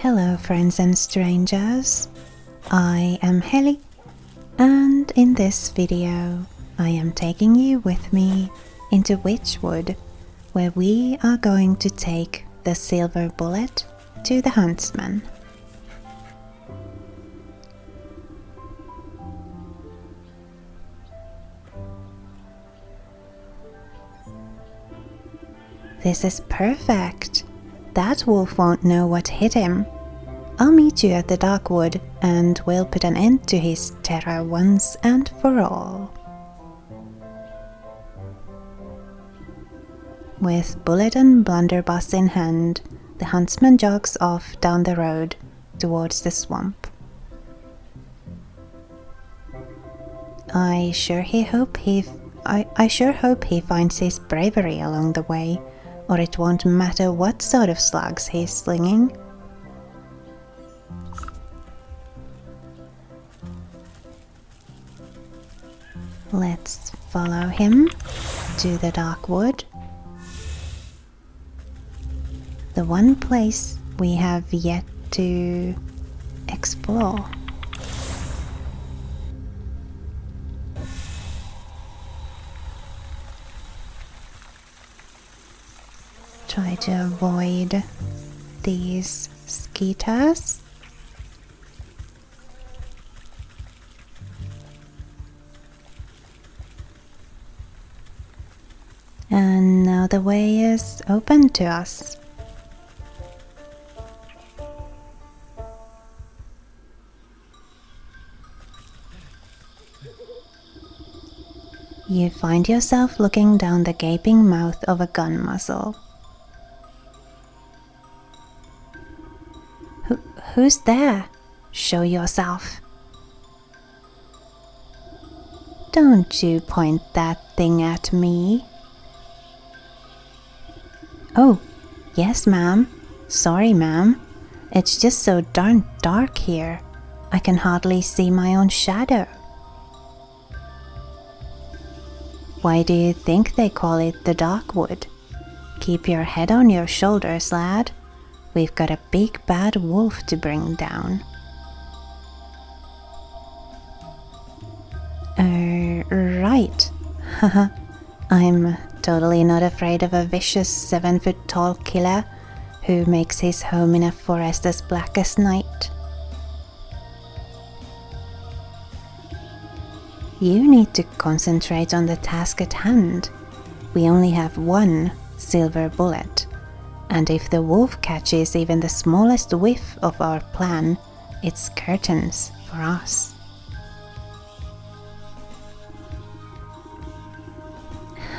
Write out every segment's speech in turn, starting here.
Hello friends and strangers, I am Heli, and in this video I am taking you with me into Wytchwood, where we are going to take the silver bullet to the huntsman. This is perfect. That wolf won't know what hit him. I'll meet you at the dark wood and we'll put an end to his terror once and for all. With bullet and blunderbuss in hand, the huntsman jogs off down the road towards the swamp. I sure hope he finds his bravery along the way, or it won't matter what sort of slugs he's slinging. Let's follow him to the dark wood, the one place we have yet to explore. Try to avoid these skeeters. And now the way is open to us. You find yourself looking down the gaping mouth of a gun muzzle. Who's there? Show yourself. Don't you point that thing at me. Oh, yes ma'am. Sorry ma'am. It's just so darn dark here. I can hardly see my own shadow. Why do you think they call it the dark wood? Keep your head on your shoulders, lad. We've got a big bad wolf to bring down. Right. Haha. I'm totally not afraid of a vicious 7-foot-tall killer who makes his home in a forest as black as night. You need to concentrate on the task at hand. We only have one silver bullet, and if the wolf catches even the smallest whiff of our plan, it's curtains for us.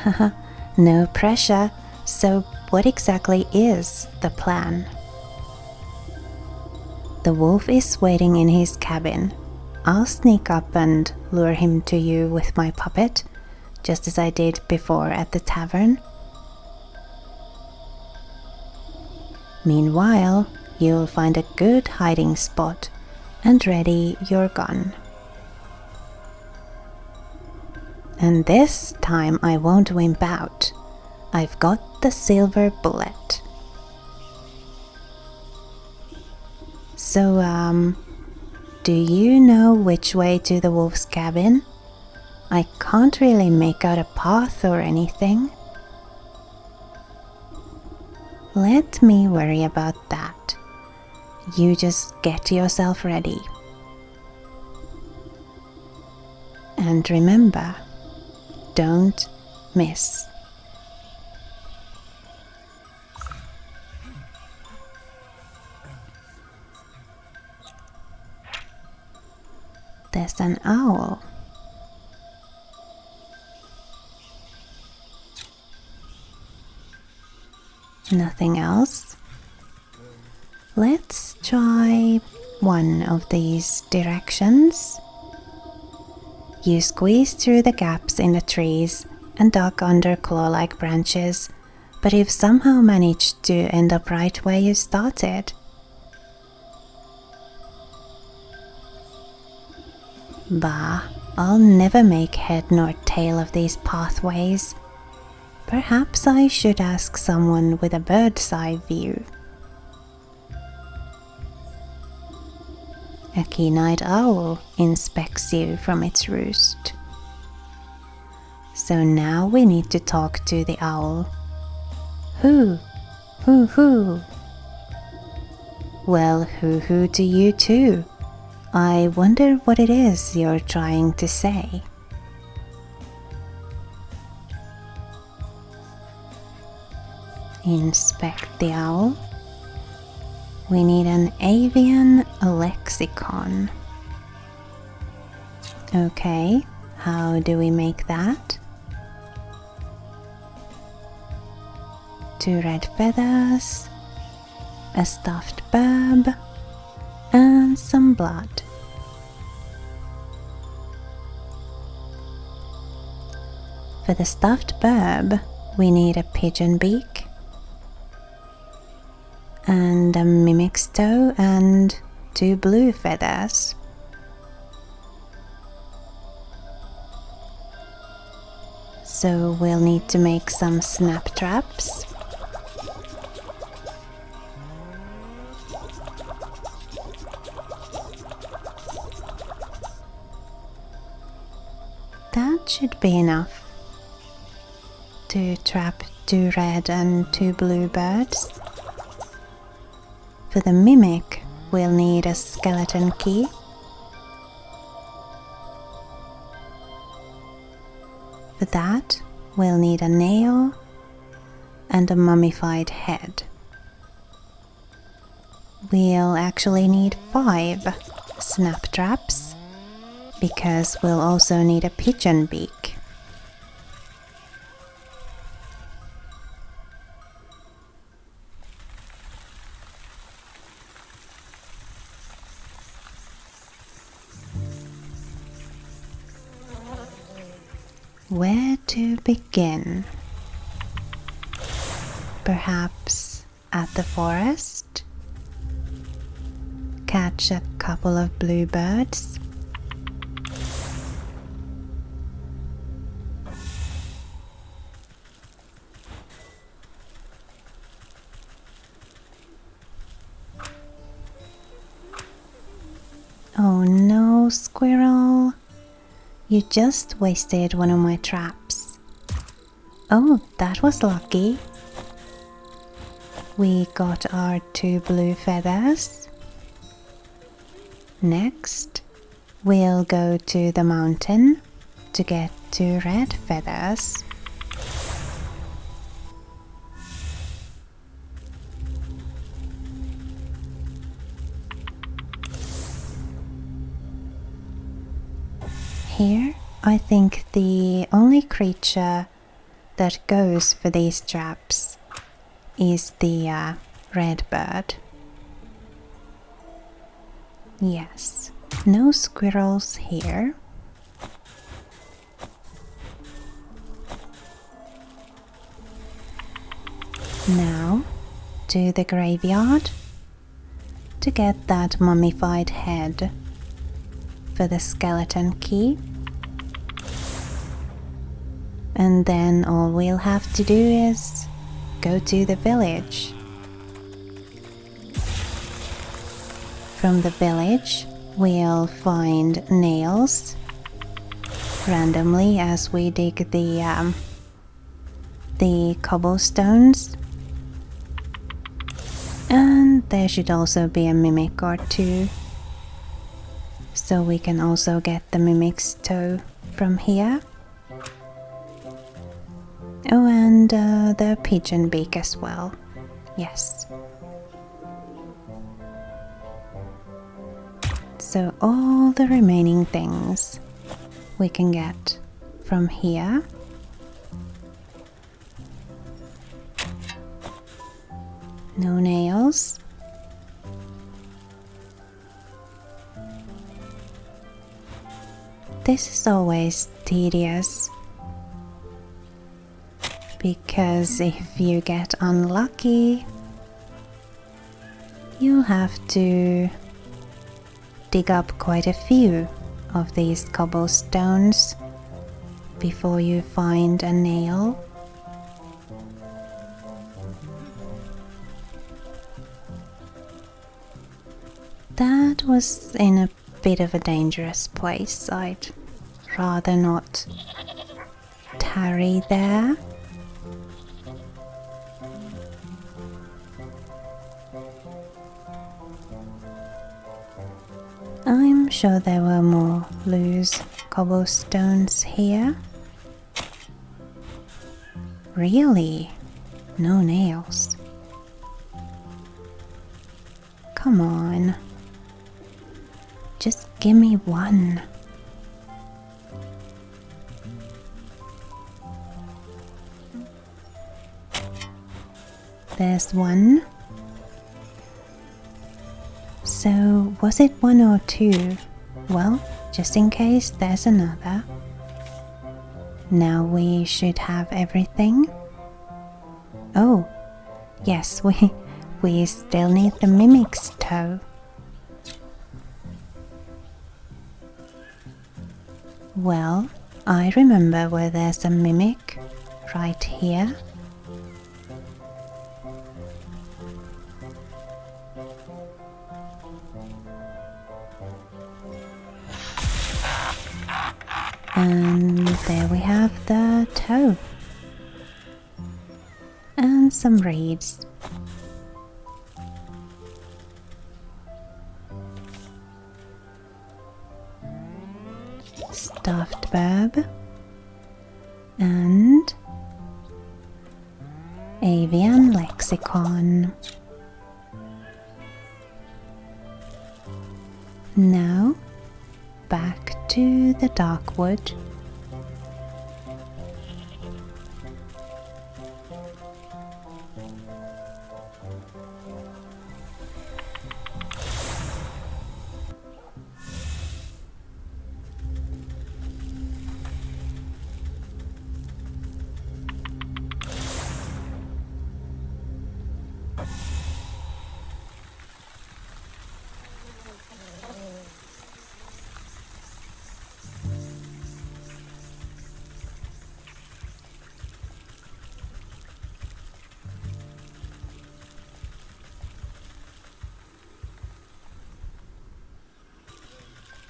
Haha. No pressure, so what exactly is the plan? The wolf is waiting in his cabin. I'll sneak up and lure him to you with my puppet, just as I did before at the tavern. Meanwhile, you'll find a good hiding spot and ready your gun. And this time I won't wimp out. I've got the silver bullet. So, do you know which way to the wolf's cabin? I can't really make out a path or anything. Let me worry about that. You just get yourself ready. And remember, don't miss. There's an owl. Nothing else? Let's try one of these directions. You squeeze through the gaps in the trees and duck under claw-like branches, but you've somehow managed to end up right where you started. Bah, I'll never make head nor tail of these pathways. Perhaps I should ask someone with a bird's eye view. A keen-eyed owl inspects you from its roost. So now we need to talk to the owl. Hoo, hoo, hoo. Well, hoo hoo to you too. I wonder what it is you're trying to say. Inspect the owl. We need an avian lexicon. Okay, how do we make that? 2 red feathers, a stuffed burb, and some blood. For the stuffed burb, we need a pigeon beak, and a mimic's toe, and 2 blue feathers. So we'll need to make some snap traps. That should be enough to trap 2 red and 2 blue birds. For the mimic, we'll need a skeleton key. For that, we'll need a nail and a mummified head. We'll actually need 5 snap traps, because we'll also need a pigeon beak. Where to begin? Perhaps at the forest? Catch a couple of bluebirds? Oh no, squirrel. You just wasted one of my traps. Oh, that was lucky. We got our 2 blue feathers. Next, we'll go to the mountain to get 2 red feathers. Here, I think the only creature that goes for these traps is the red bird. Yes, no squirrels here. Now, to the graveyard to get that mummified head for the skeleton key. And then all we'll have to do is go to the village. From the village, we'll find nails randomly as we dig the cobblestones. And there should also be a mimic or 2. So we can also get the mimic's toe from here. Oh, and the pigeon beak as well. Yes. So all the remaining things we can get from here. No nails. This is always tedious, because if you get unlucky, you'll have to dig up quite a few of these cobblestones before you find a nail. That was in a bit of a dangerous place. I'd rather not tarry there. I'm sure there were more loose cobblestones here. Really? No nails? Come on. Just give me one. There's one. So, was it one or two? Well, just in case there's another. Now we should have everything. Oh, yes, we still need the mimic's toe. Well, I remember where there's a mimic, right here. And there we have the toe. And some reeds. Stuffed verb. And avian lexicon. Now back to the dark wood.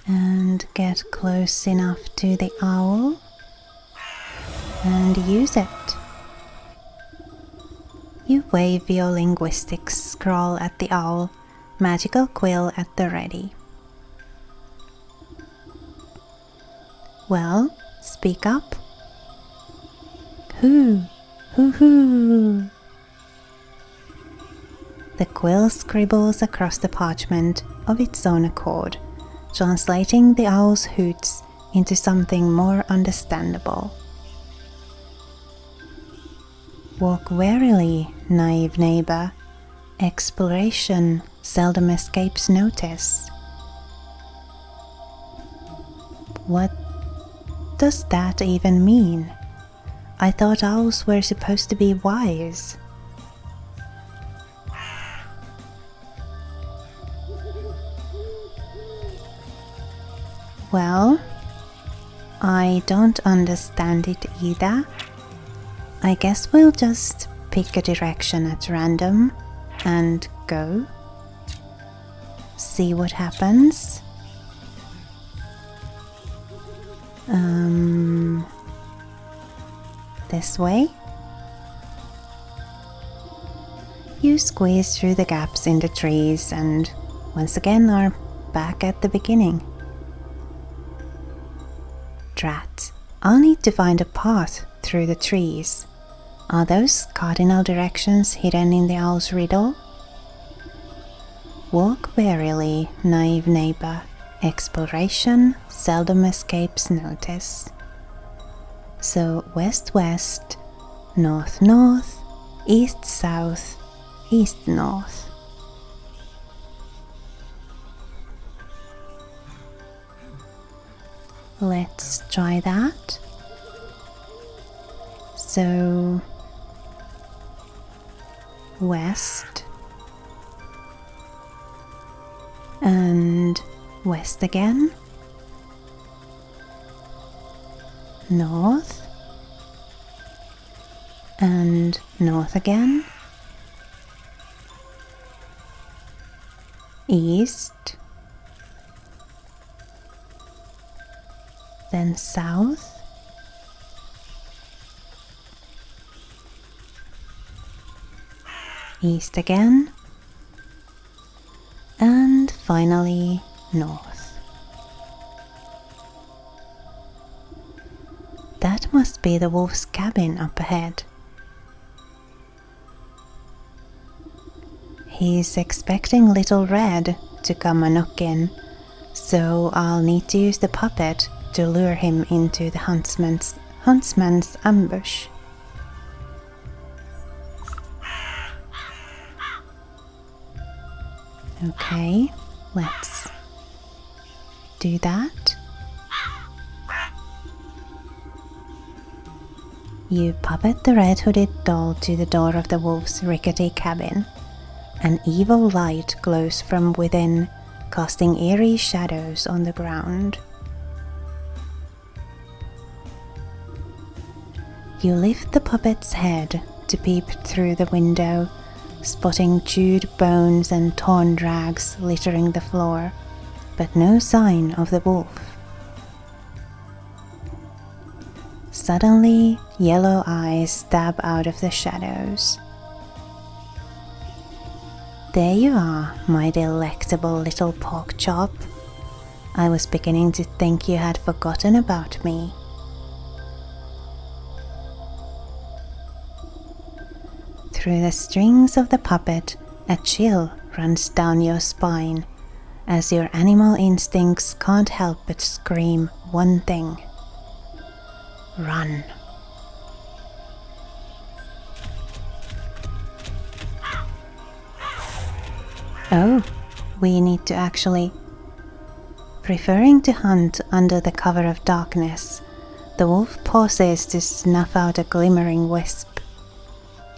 And get close enough to the owl and use it. You wave your linguistics scroll at the owl, magical quill at the ready. Well, speak up. Who? Hoo. The quill scribbles across the parchment of its own accord, translating the owl's hoots into something more understandable. Walk warily, naive neighbor. Exploration seldom escapes notice. What does that even mean? I thought owls were supposed to be wise. Well, I don't understand it either. I guess we'll just pick a direction at random and go. See what happens. This way. You squeeze through the gaps in the trees and once again are back at the beginning. Drat, I'll need to find a path through the trees. Are those cardinal directions hidden in the owl's riddle? Walk warily, naive neighbor. Exploration seldom escapes notice. So west-west, north-north, east-south, east-north. Let's try that. So, west and west again, north and north again, east, then south, east again, and finally north. That must be the wolf's cabin up ahead. He's expecting Little Red to come a knock-in, so I'll need to use the puppet to lure him into the huntsman's ambush. Okay, let's do that. You puppet the red-hooded doll to the door of the wolf's rickety cabin. An evil light glows from within, casting eerie shadows on the ground. You lift the puppet's head to peep through the window, spotting chewed bones and torn rags littering the floor, but no sign of the wolf. Suddenly, yellow eyes stab out of the shadows. There you are, my delectable little pork chop. I was beginning to think you had forgotten about me. Through the strings of the puppet, a chill runs down your spine, as your animal instincts can't help but scream one thing: run. Oh, we need to actually... Preferring to hunt under the cover of darkness, the wolf pauses to snuff out a glimmering wisp.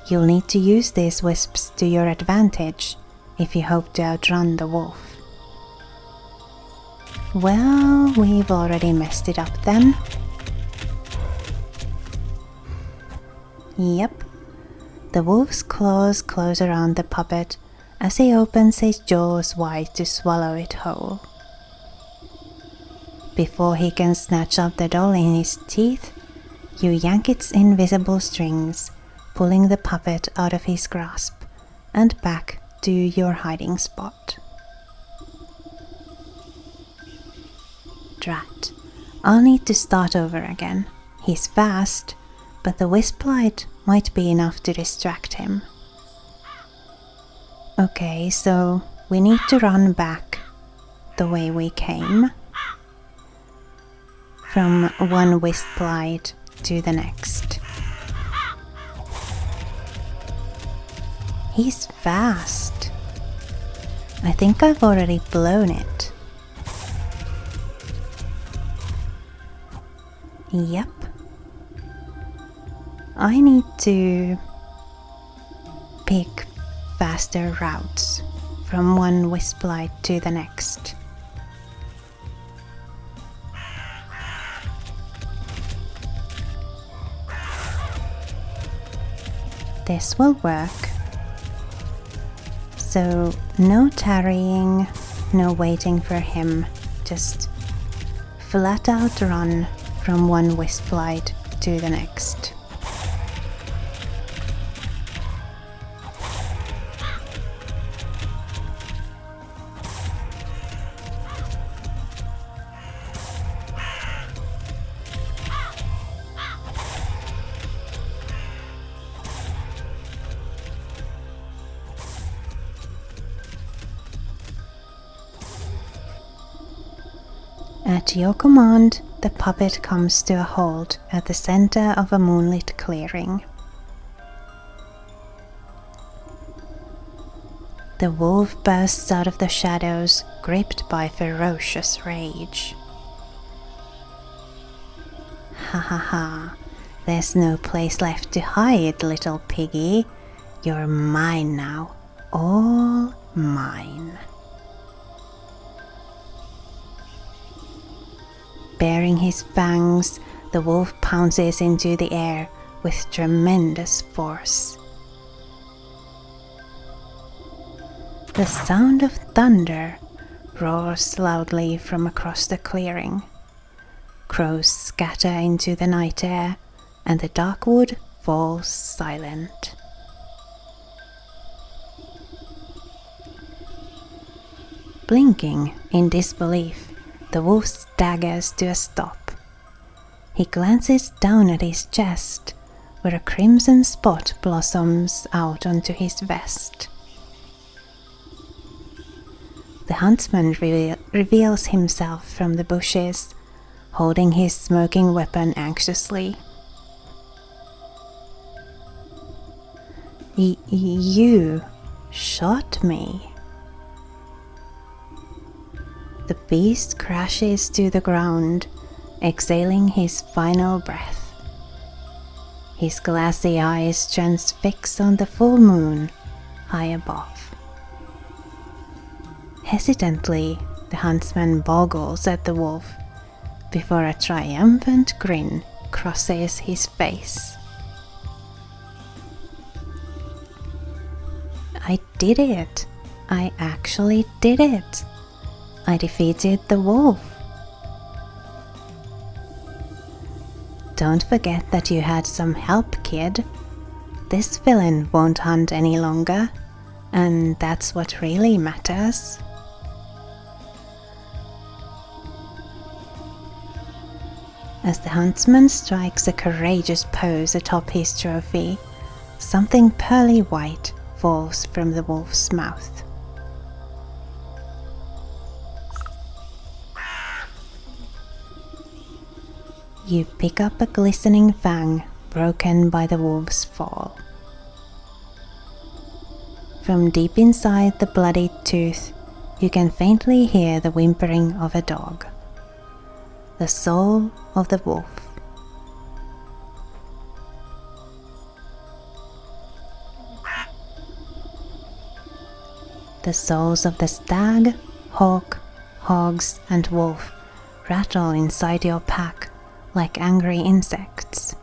You'll need to use these wisps to your advantage if you hope to outrun the wolf. Well, we've already messed it up then. Yep. The wolf's claws close around the puppet as he opens his jaws wide to swallow it whole. Before he can snatch up the doll in his teeth, you yank its invisible strings, pulling the puppet out of his grasp and back to your hiding spot. Drat, I'll need to start over again. He's fast, but the wisp light might be enough to distract him. Okay, so we need to run back the way we came, from one wisp light to the next. He's fast. I think I've already blown it. Yep. I need to pick faster routes from one wisp light to the next. This will work. So no tarrying, no waiting for him, just flat out run from one wisp light to the next. At your command, the puppet comes to a halt at the center of a moonlit clearing. The wolf bursts out of the shadows, gripped by ferocious rage. Ha ha ha, there's no place left to hide, little piggy. You're mine now, all mine. Baring his fangs, the wolf pounces into the air with tremendous force. The sound of thunder roars loudly from across the clearing. Crows scatter into the night air, and the dark wood falls silent. Blinking in disbelief, the wolf staggers to a stop. He glances down at his chest, where a crimson spot blossoms out onto his vest. The huntsman reveals himself from the bushes, holding his smoking weapon anxiously. You shot me. The beast crashes to the ground, exhaling his final breath. His glassy eyes transfix on the full moon high above. Hesitantly, the huntsman boggles at the wolf before a triumphant grin crosses his face. I did it! I actually did it! I defeated the wolf! Don't forget that you had some help, kid. This villain won't hunt any longer, and that's what really matters. As the huntsman strikes a courageous pose atop his trophy, something pearly white falls from the wolf's mouth. You pick up a glistening fang broken by the wolf's fall. From deep inside the bloodied tooth, you can faintly hear the whimpering of a dog. The soul of the wolf. The souls of the stag, hawk, hogs, and wolf rattle inside your pack like angry insects.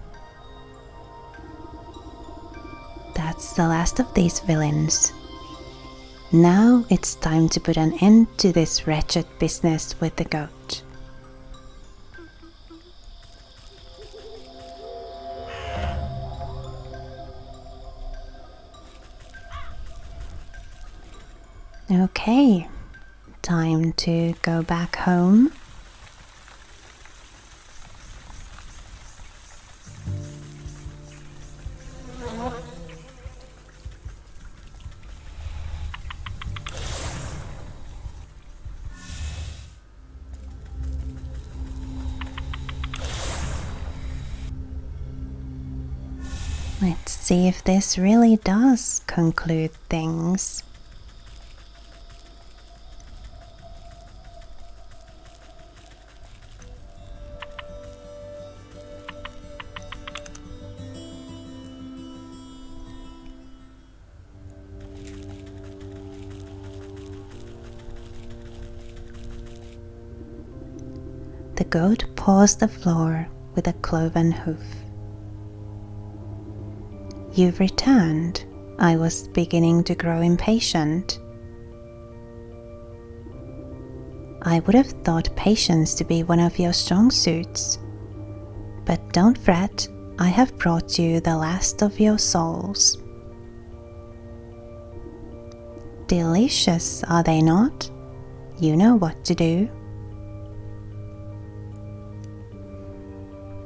That's the last of these villains. Now it's time to put an end to this wretched business with the goat. Okay, time to go back home. Let's see if this really does conclude things. The goat paws the floor with a cloven hoof. You've returned. I was beginning to grow impatient. I would have thought patience to be one of your strong suits. But don't fret, I have brought you the last of your souls. Delicious, are they not? You know what to do.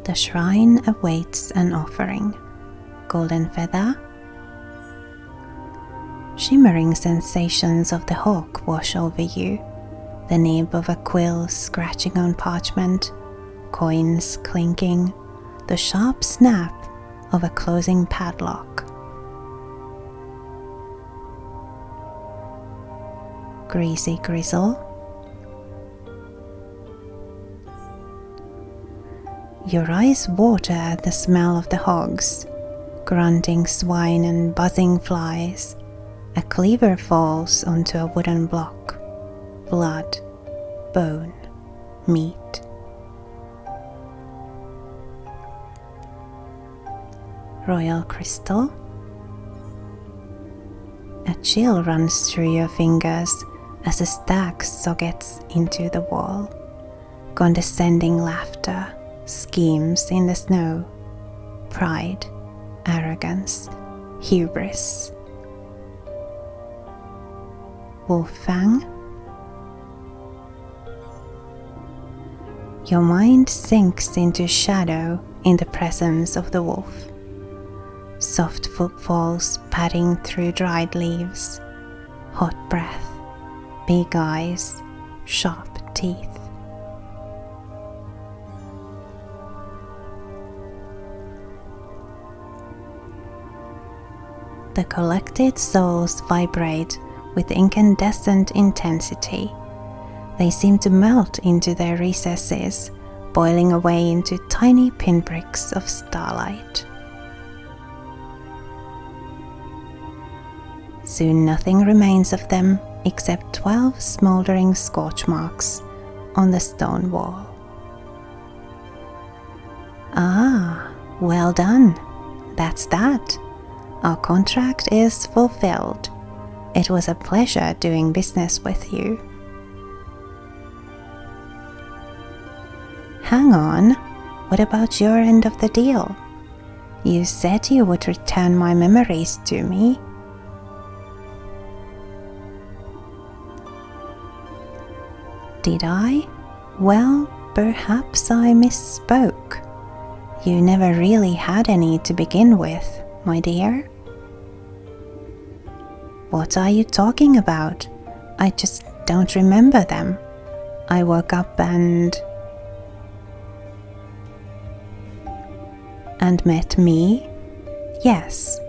The shrine awaits an offering. Golden feather. Shimmering sensations of the hawk wash over you, the nib of a quill scratching on parchment, coins clinking, the sharp snap of a closing padlock. Greasy grizzle. Your eyes water at the smell of the hogs, grunting swine and buzzing flies. A cleaver falls onto a wooden block. Blood, bone, meat. Royal crystal. A chill runs through your fingers as the stag sockets into the wall. Condescending laughter schemes in the snow. Pride, arrogance, hubris. Wolfang? Your mind sinks into shadow in the presence of the wolf. Soft footfalls padding through dried leaves. Hot breath, big eyes, sharp teeth. The collected souls vibrate with incandescent intensity. They seem to melt into their recesses, boiling away into tiny pinpricks of starlight. Soon nothing remains of them except 12 smouldering scorch marks on the stone wall. Ah, well done. That's that. Our contract is fulfilled. It was a pleasure doing business with you. Hang on, what about your end of the deal? You said you would return my memories to me. Did I? Well, perhaps I misspoke. You never really had any to begin with, my dear. What are you talking about? I just don't remember them. I woke up and met me? Yes,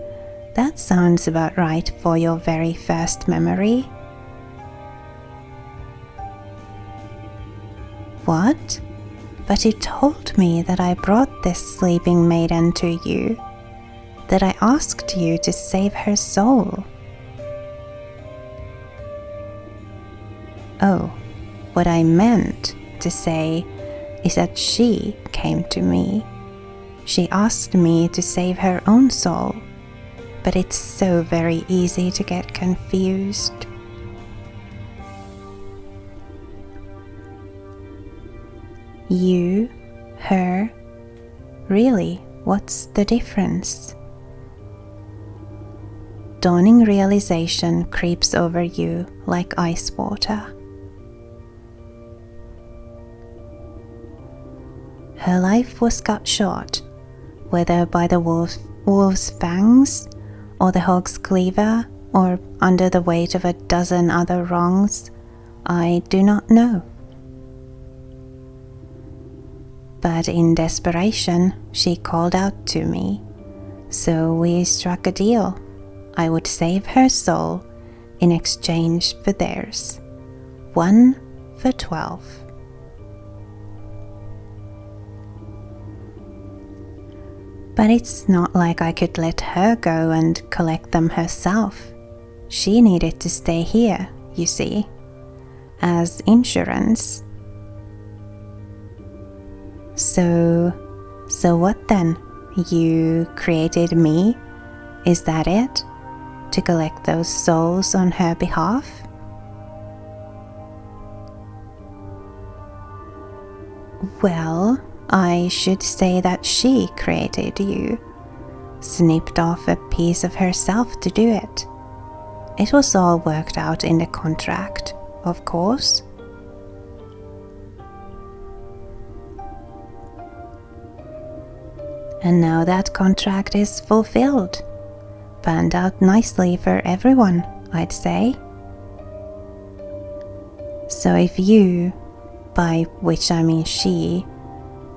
that sounds about right for your very first memory. What? But you told me that I brought this sleeping maiden to you, that I asked you to save her soul. Oh, what I meant to say is that she came to me. She asked me to save her own soul, but it's so very easy to get confused. You, her, really, what's the difference? Dawning realization creeps over you like ice water. Her life was cut short, whether by the wolf's fangs, or the hog's cleaver, or under the weight of a dozen other wrongs, I do not know. But in desperation, she called out to me, so we struck a deal. I would save her soul in exchange for theirs. 1 for 12. But it's not like I could let her go and collect them herself. She needed to stay here, you see, as insurance. So what then? You created me? Is that it? To collect those souls on her behalf? Well, I should say that she created you, snipped off a piece of herself to do it. It was all worked out in the contract, of course. And now that contract is fulfilled. Panned out nicely for everyone, I'd say. So if you, by which I mean she,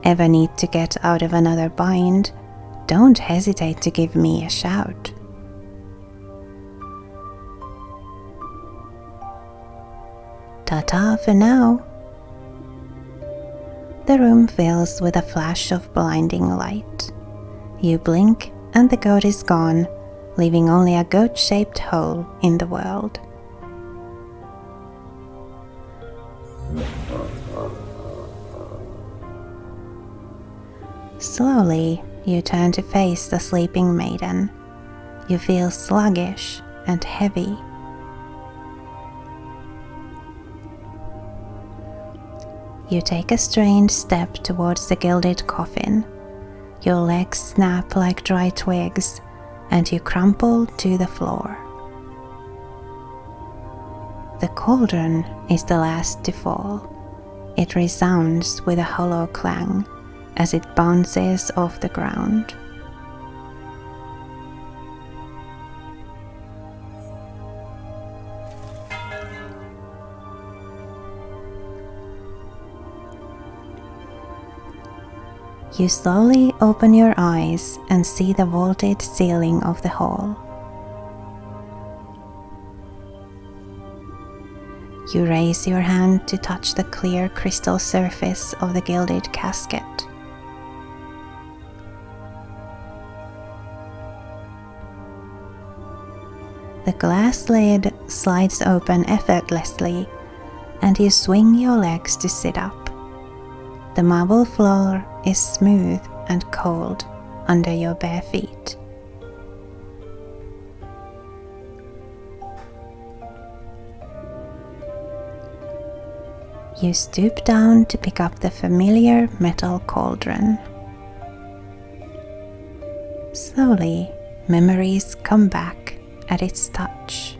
ever need to get out of another bind, don't hesitate to give me a shout. Ta-ta for now. The room fills with a flash of blinding light. You blink and the goat is gone, leaving only a goat-shaped hole in the world. Slowly, you turn to face the sleeping maiden. You feel sluggish and heavy You take a strange step towards the gilded coffin. Your legs snap like dry twigs, and you crumple to the floor. The cauldron is the last to fall. It resounds with a hollow clang as it bounces off the ground. You slowly open your eyes and see the vaulted ceiling of the hall. You raise your hand to touch the clear crystal surface of the gilded casket. The glass lid slides open effortlessly, and you swing your legs to sit up. The marble floor is smooth and cold under your bare feet. You stoop down to pick up the familiar metal cauldron. Slowly, memories come back at its touch.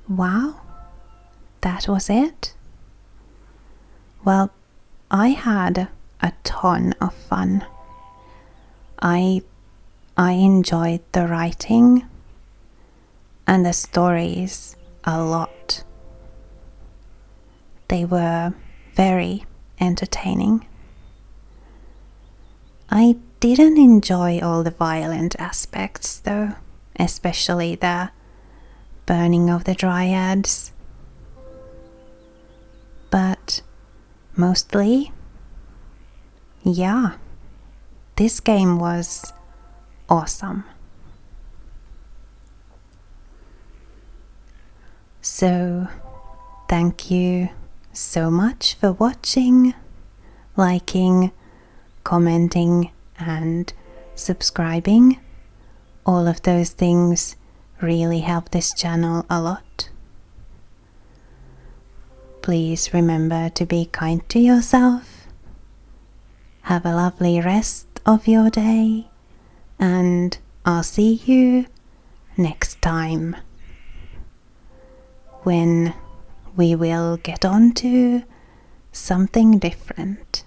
Wow, that was it? Well, I had a ton of fun. I enjoyed the writing and the stories a lot. They were very entertaining. I didn't enjoy all the violent aspects though, especially the burning of the dryads. But mostly, yeah, this game was awesome. So, thank you so much for watching, liking, commenting, and subscribing. All of those things really help this channel a lot. Please remember to be kind to yourself. Have a lovely rest of your day, and I'll see you next time when we will get on to something different.